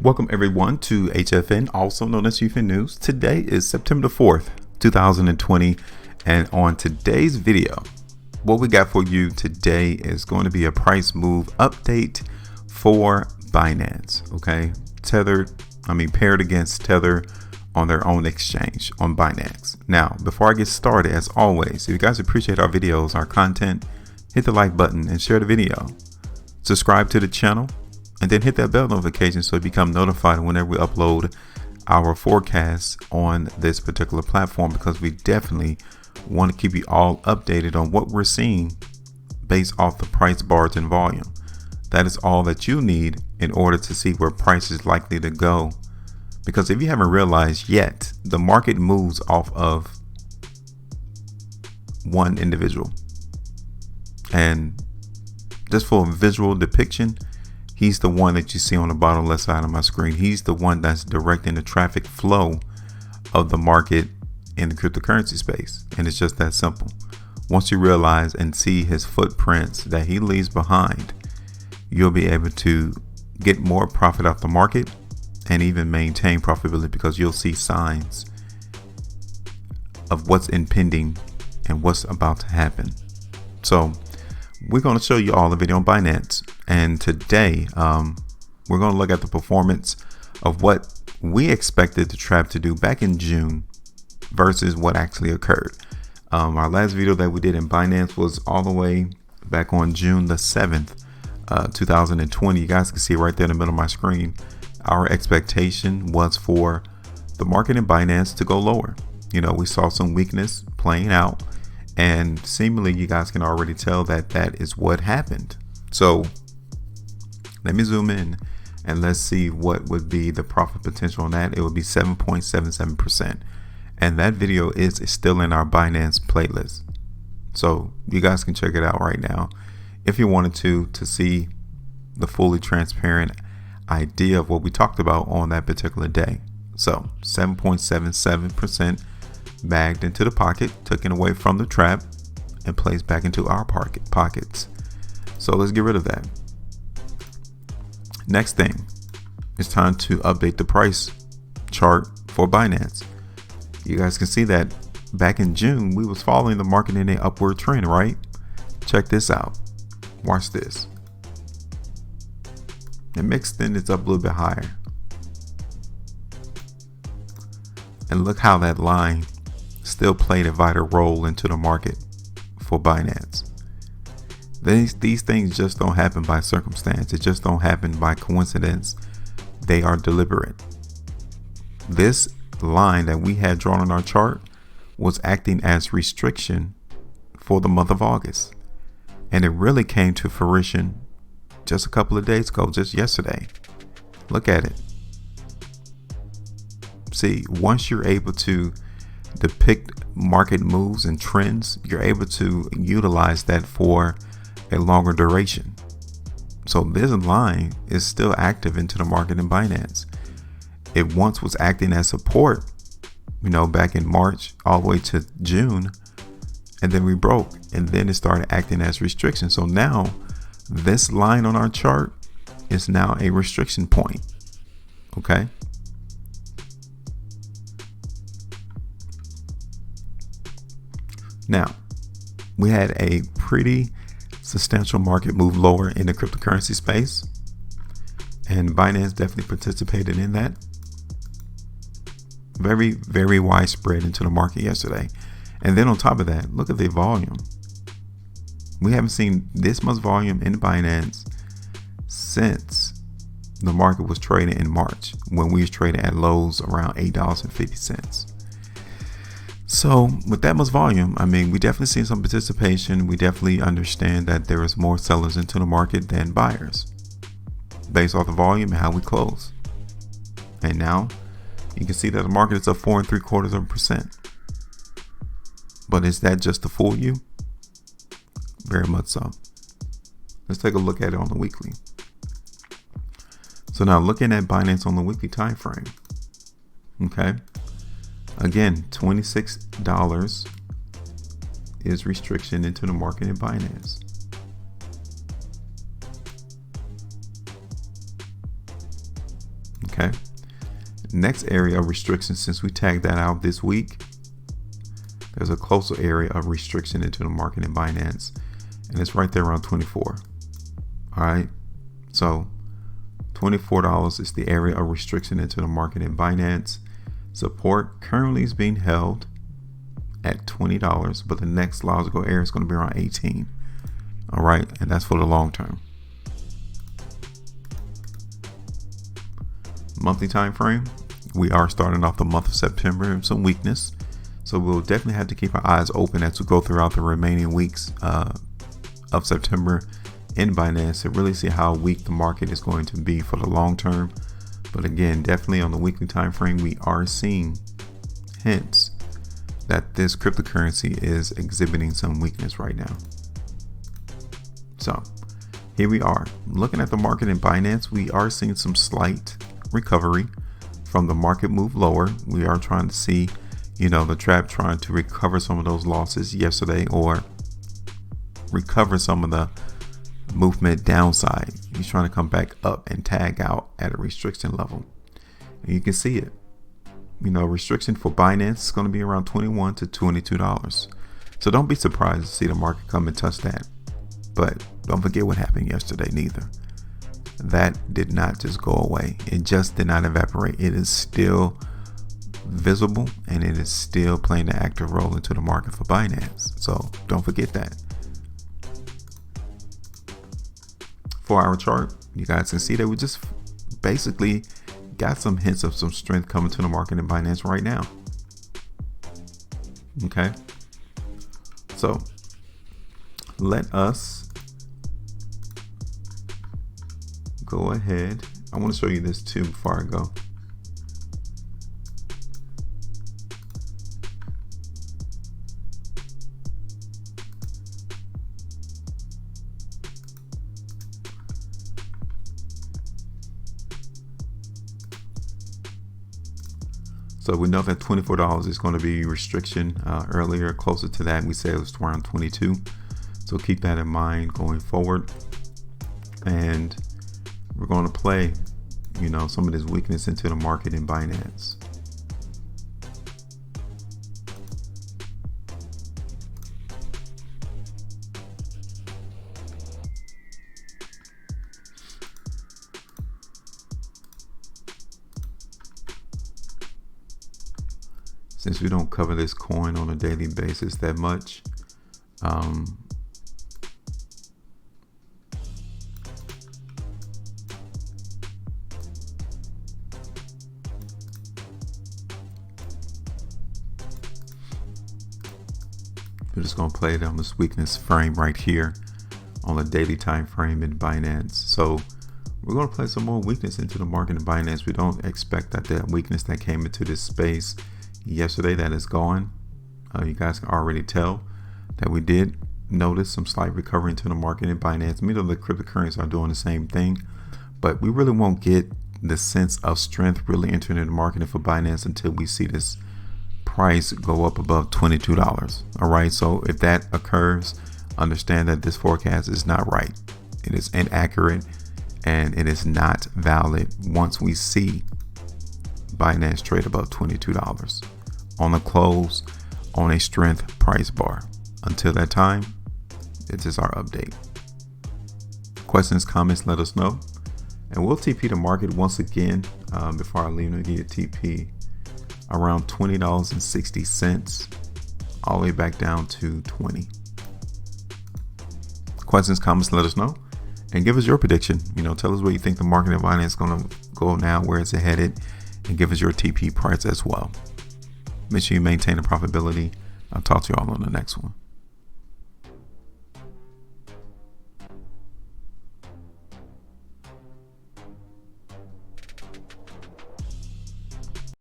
Welcome everyone to HFN, also known as HueFin News. Today is September 4th, 2020, and on today's video, what we got for you today is going to be a price move update for Binance. Okay, paired against Tether on their own exchange on Binance. Now, before I get started, as always, if you guys appreciate our videos, our content, hit the like button and share the video. Subscribe to the channel, and then hit that bell notification so you become notified whenever we upload our forecasts on this particular platform, because we definitely want to keep you all updated on what we're seeing based off the price bars and volume. That is all that you need in order to see where price is likely to go. Because if you haven't realized yet, the market moves off of one individual. And just for a visual depiction, he's the one that you see on the bottom left side of my screen. He's the one that's directing the traffic flow of the market in the cryptocurrency space. And it's just that simple. Once you realize and see his footprints that he leaves behind, you'll be able to get more profit off the market and even maintain profitability, because you'll see signs of what's impending and what's about to happen. So we're going to show you all the video on Binance, and today we're going to look at the performance of what we expected the trap to do back in June versus what actually occurred. Our last video that we did in Binance was all the way back on June the 7th, 2020. You guys can see right there in the middle of my screen. Our expectation was for the market in Binance to go lower. You know, we saw some weakness playing out, and seemingly you guys can already tell that that is what happened. So let me zoom in and let's see what would be the profit potential on that. It would be 7.77%. And that video is still in our Binance playlist. So you guys can check it out right now if you wanted to see the fully transparent idea of what we talked about on that particular day. So 7.77% bagged into the pocket, taken away from the trap, and placed back into our pockets. So let's get rid of that. Next thing, it's time to update the price chart for Binance. You guys can see that back in June, we was following the market in an upward trend, right? Check this out. Watch this. The mixed in is up a little bit higher. And look how that line still played a vital role into the market for Binance. These things just don't happen by circumstance. It just don't happen by coincidence. They are deliberate. This line that we had drawn on our chart was acting as restriction for the month of August. And it really came to fruition just a couple of days ago, just yesterday. Look at it. See, once you're able to depict market moves and trends, you're able to utilize that for a longer duration. So this line is still active into the market in Binance. It once was acting as support, you know, back in March all the way to June, and then we broke, and then it started acting as restriction. So now this line on our chart is now a restriction point. Okay. Now, we had a pretty substantial market move lower in the cryptocurrency space, and Binance definitely participated in that. Very, very widespread into the market yesterday. And then on top of that, look at the volume. We haven't seen this much volume in Binance since the market was trading in March, when we was trading at lows around $8.50. So with that much volume, we definitely see some participation. We definitely understand that there is more sellers into the market than buyers based off the volume and how we close. And now you can see that the market is up 4.75%. But is that just to fool you? Very much so. Let's take a look at it on the weekly. So now looking at Binance on the weekly time frame. Okay. Again, $26 is restriction into the market in Binance. Okay. Next area of restriction, since we tagged that out this week, there's a closer area of restriction into the market in Binance, and it's right there around 24. All right, so $24 is the area of restriction into the market in Binance. Support currently is being held at $20, but the next logical area is going to be around 18. All right, and that's for the long term. Monthly time frame, we are starting off the month of September with some weakness, so we'll definitely have to keep our eyes open as we go throughout the remaining weeks of September in Binance to really see how weak the market is going to be for the long term. But again, definitely on the weekly time frame, we are seeing hints that this cryptocurrency is exhibiting some weakness right now. So here we are looking at the market in Binance. We are seeing some slight recovery from the market move lower. We are trying to see, the trap trying to recover some of those losses yesterday, or recover some of the movement downside. He's trying to come back up and tag out at a restriction level, and you can see it. Restriction for Binance is going to be around $21 to $22. So don't be surprised to see the market come and touch that. But don't forget what happened yesterday neither. That did not just go away. It just did not evaporate. It is still visible, and it is still playing an active role into the market for Binance. So don't forget that. 4-hour chart, you guys can see that we just basically got some hints of some strength coming to the market in Binance right now. Okay, so let us go ahead. I want to show you this too before I go. So we know that $24 is going to be restriction. Earlier, closer to that, we said it was around 22. So keep that in mind going forward. And we're going to play, some of this weakness into the market in Binance. Since we don't cover this coin on a daily basis that much, we're just going to play it on this weakness frame right here on a daily time frame in Binance. So we're going to play some more weakness into the market in Binance. We don't expect that weakness that came into this space yesterday that is gone. You guys can already tell that we did notice some slight recovery into the market in Binance. Many of the cryptocurrencies are doing the same thing, but we really won't get the sense of strength really entering the market for Binance until we see this price go up above $22. All right, so if that occurs, understand that this forecast is not right. It is inaccurate, and it is not valid once we see Binance trade above $22 on the close on a strength price bar. Until that time, this is our update. Questions, comments, let us know, and we'll TP the market once again. Before I leave, I'm gonna get TP around $20.60 all the way back down to 20. Questions, comments, let us know, and give us your prediction. Tell us where you think the market in Binance is going to go now, where it's headed, and give us your TP price as well. Make sure you maintain the profitability. I'll talk to you all on the next one.